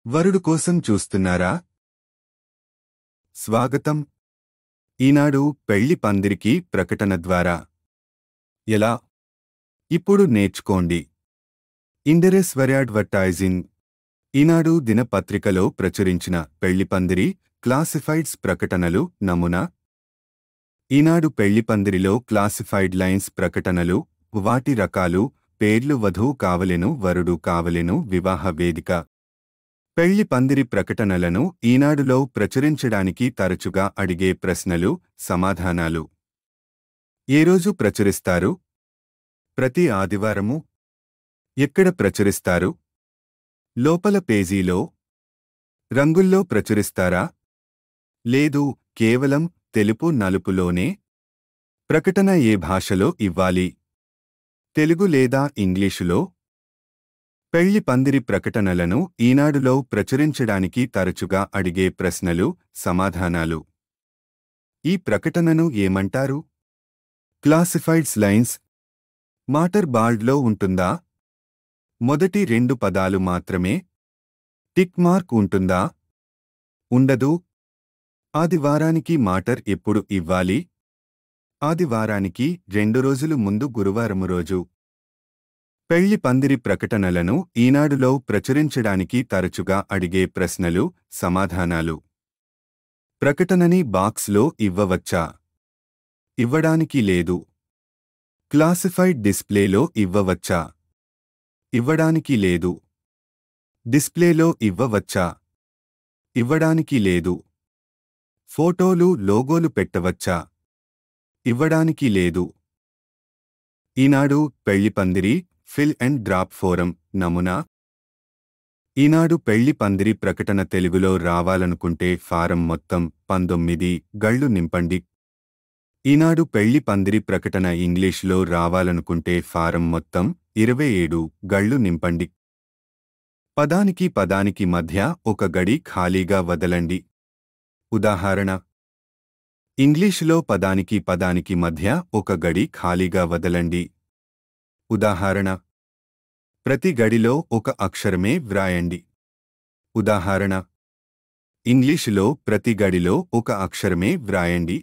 వరుడు కోసం చూస్తున్నారా? స్వాగతం. ఈనాడు పెళ్లి పందిరికి ప్రకటన ద్వారా ఎలా? ఇప్పుడు నేర్చుకోండి. Indirect advertising. ఈనాడు దినపత్రికలో ప్రచురించిన పెళ్లిపందిరి క్లాసిఫైడ్స్ ప్రకటనలు నమూనా. ఈనాడు పెళ్లిపందిరిలో క్లాసిఫైడ్ లైన్స్ ప్రకటనలు, వాటి రకాలు, పేర్లు, వధువు కావలెను, వరుడు కావలెను, వివాహ వేదిక. పెళ్లి పందిరి ప్రకటనలను ఈనాడులో ప్రచురించడానికి తరచుగా అడిగే ప్రశ్నలు, సమాధానాలు. ఏ రోజు ప్రచురిస్తారు? ప్రతి ఆదివారము. ఎక్కడ ప్రచురిస్తారు? లోపల పేజీలో. రంగుల్లో ప్రచురిస్తారా? లేదు, కేవలం తెలుపు నలుపులోనే. ప్రకటన ఏ భాషలో ఇవ్వాలి? తెలుగు లేదా ఇంగ్లీషులో? పెళ్లి పందిరి ప్రకటనలను ఈనాడులో ప్రచురించడానికి తరచుగా అడిగే ప్రశ్నలు, సమాధానాలు. ఈ ప్రకటనను ఏమంటారు? Classifieds lines. మాటర్ బాల్డ్లో ఉంటుందా? మొదటి 2 పదాలు మాత్రమే. టిక్ మార్క్ ఉంటుందా? ఉండదు. ఆదివారానికి మాటర్ ఎప్పుడు ఇవ్వాలి? ఆదివారానికి 2 రోజులు ముందు, గురువారము రోజు. పెళ్లి పందిరి ప్రకటనలను ఈనాడులో ప్రచురించడానికి తరచుగా అడిగే ప్రశ్నలు, సమాధానాలు. ప్రకటనని బాక్స్లో ఇవ్వవచ్చా? ఇవ్వడానికి లేదు. క్లాసిఫైడ్ డిస్ప్లేలో ఇవ్వవచ్చా? ఇవ్వడానికి లేదు. డిస్ప్లేలో ఇవ్వవచ్చా? ఇవ్వడానికి లేదు. ఫోటోలు, లోగోలు పెట్టవచ్చా? ఇవ్వడానికి లేదు. ఈనాడు పెళ్లి పందిరి ఫిల్ అండ్ డ్రాప్ ఫోరం నమూనా. ఈనాడు పెళ్లి పందిరి ప్రకటన తెలుగులో రావాలనుకుంటే ఫారం మొత్తం 19 గళ్ళు నింపండి. ఈనాడు పెళ్లి పందిరి ప్రకటన ఇంగ్లీష్లో రావాలనుకుంటే ఫారం మొత్తం 27 గళ్ళు నింపండి. పదానికి పదానికి మధ్య ఒక గడి ఖాళీగా వదలండి. ఉదాహరణ: ఇంగ్లీషులో పదానికి పదానికి మధ్య ఒక గడి ఖాళీగా వదలండి. ఉదాహరణ: ప్రతి గడిలో ఒక అక్షరమే వ్రాయండి. ఉదాహరణ: ఇంగ్లీషులో ప్రతి గడిలో ఒక అక్షరమే వ్రాయండి.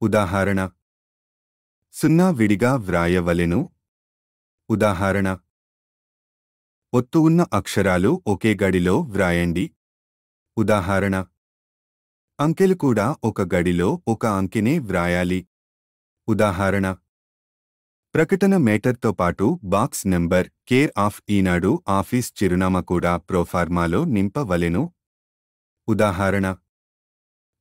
ఉదాహరణ: 0 విడిగా వ్రాయవలెను. ఉదాహరణ: ఒత్తు ఉన్న అక్షరాలు ఒకే గడిలో వ్రాయండి. ఉదాహరణ: అంకెలు కూడా ఒక గడిలో ఒక అంకెనే వ్రాయాలి. ఉదాహరణ: ప్రకటన మేటర్తో పాటు box number, care of Eenadu office చిరునామా కూడా ప్రోఫార్మాలో నింపవలెను. ఉదాహరణ: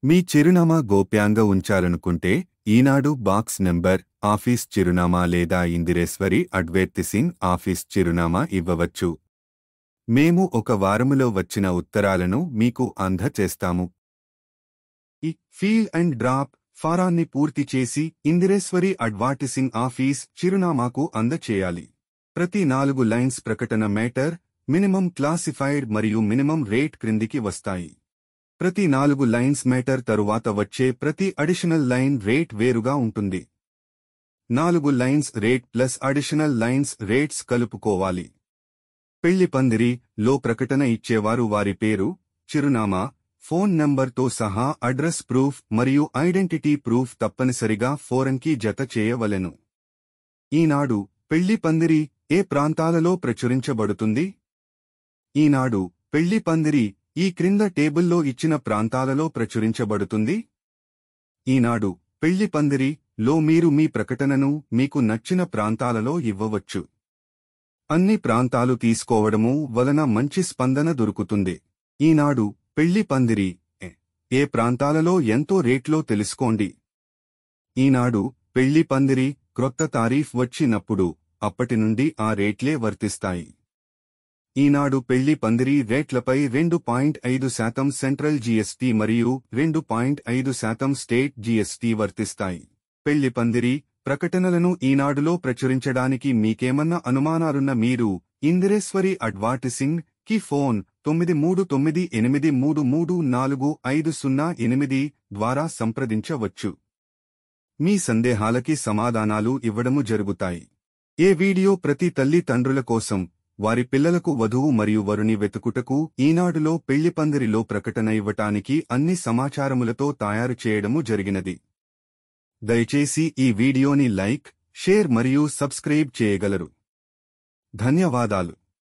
మీ చిరునామా గోప్యంగా ఉంచాలనుకుంటే ఈనాడు బాక్స్ నెంబర్, ఆఫీస్ చిరునామా లేదా ఇందిరేశ్వరి అడ్వర్టైజింగ్ ఆఫీస్ చిరునామా ఇవ్వవచ్చు. మేము ఒక వారములో వచ్చిన ఉత్తరాలను మీకు అందచేస్తాము. ఈ ఫీల్ అండ్ డ్రాప్ ఫారాన్ని పూర్తి చేసి ఇందిరేశ్వరి అడ్వర్టైజింగ్ ఆఫీస్ చిరునామాకు అందచేయాలి. ప్రతి 4 లైన్స్ ప్రకటన మేటర్, మినిమం క్లాసిఫైడ్ మరియు మినిమం రేట్ క్రిందికి వస్తాయి. ప్రతి 4 లైన్స్ మేటర్ తరువాత వచ్చే ప్రతి అడిషనల్ లైన్ రేట్ వేరుగా ఉంటుంది. 4 lines rate plus additional lines rates కలుపుకోవాలి. పెళ్లి పందిరి లో ప్రకటన ఇచ్చేవారు వారి పేరు, చిరునామా, ఫోన్ నంబర్తో సహా అడ్రస్ ప్రూఫ్ మరియు ఐడెంటిటీ ప్రూఫ్ తప్పనిసరిగా ఫోరంకి జత చేయవలెను. ఈనాడు పెళ్లి పందిరి ఏ ప్రాంతాలలో ప్రచురించబడుతుంది? ఈనాడు పెళ్లి పందిరి ఈ క్రింద టేబుల్లో ఇచ్చిన ప్రాంతాలలో ప్రచురించబడుతుంది. ఈనాడు పెళ్లి పందిరి లో మీరు మీ ప్రకటనను మీకు నచ్చిన ప్రాంతాలలో ఇవ్వవచ్చు. అన్ని ప్రాంతాలు తీసుకోవడము వలన మంచి స్పందన దొరుకుతుంది. ఈనాడు పెళ్లి పందిరి ఏ ప్రాంతాలలో ఎంతో రేట్లో తెలుసుకోండి. ఈనాడు పెళ్లి పందిరి క్రొత్త తారీఫ్ వచ్చినప్పుడు అప్పటి నుండి ఆ రేట్లే వర్తిస్తాయి. ఈనాడు పెళ్లి పందిరి రేట్లపై 2.5% సెంట్రల్ జీఎస్టీ మరియు 2.5% స్టేట్ జీఎస్టీ వర్తిస్తాయి. పెళ్లి పందిరి ప్రకటనలను ఈనాడులో ప్రచురించడానికి మీకేమన్నా అనుమానాలున్న మీరు ఇందిరేశ్వరి అడ్వర్టైజింగ్ కి ఫోన్ 9383345008 ద్వారా సంప్రదించవచ్చు. మీ సందేహాలకి సమాధానాలు ఇవ్వడము జరుగుతాయి. ఏ వీడియో ప్రతి తల్లి తండ్రుల కోసం వారి పిల్లలకు వధువు మరియు వరుని వెతుకుటకు ఈనాడులో పెళ్లిపందిరిలో ప్రకటన ఇవ్వటానికి అన్ని సమాచారములతో తయారు చేయడము జరిగినది. దయచేసి ఈ వీడియోని లైక్, షేర్ మరియు సబ్స్క్రైబ్ చేయగలరు. ధన్యవాదాలు.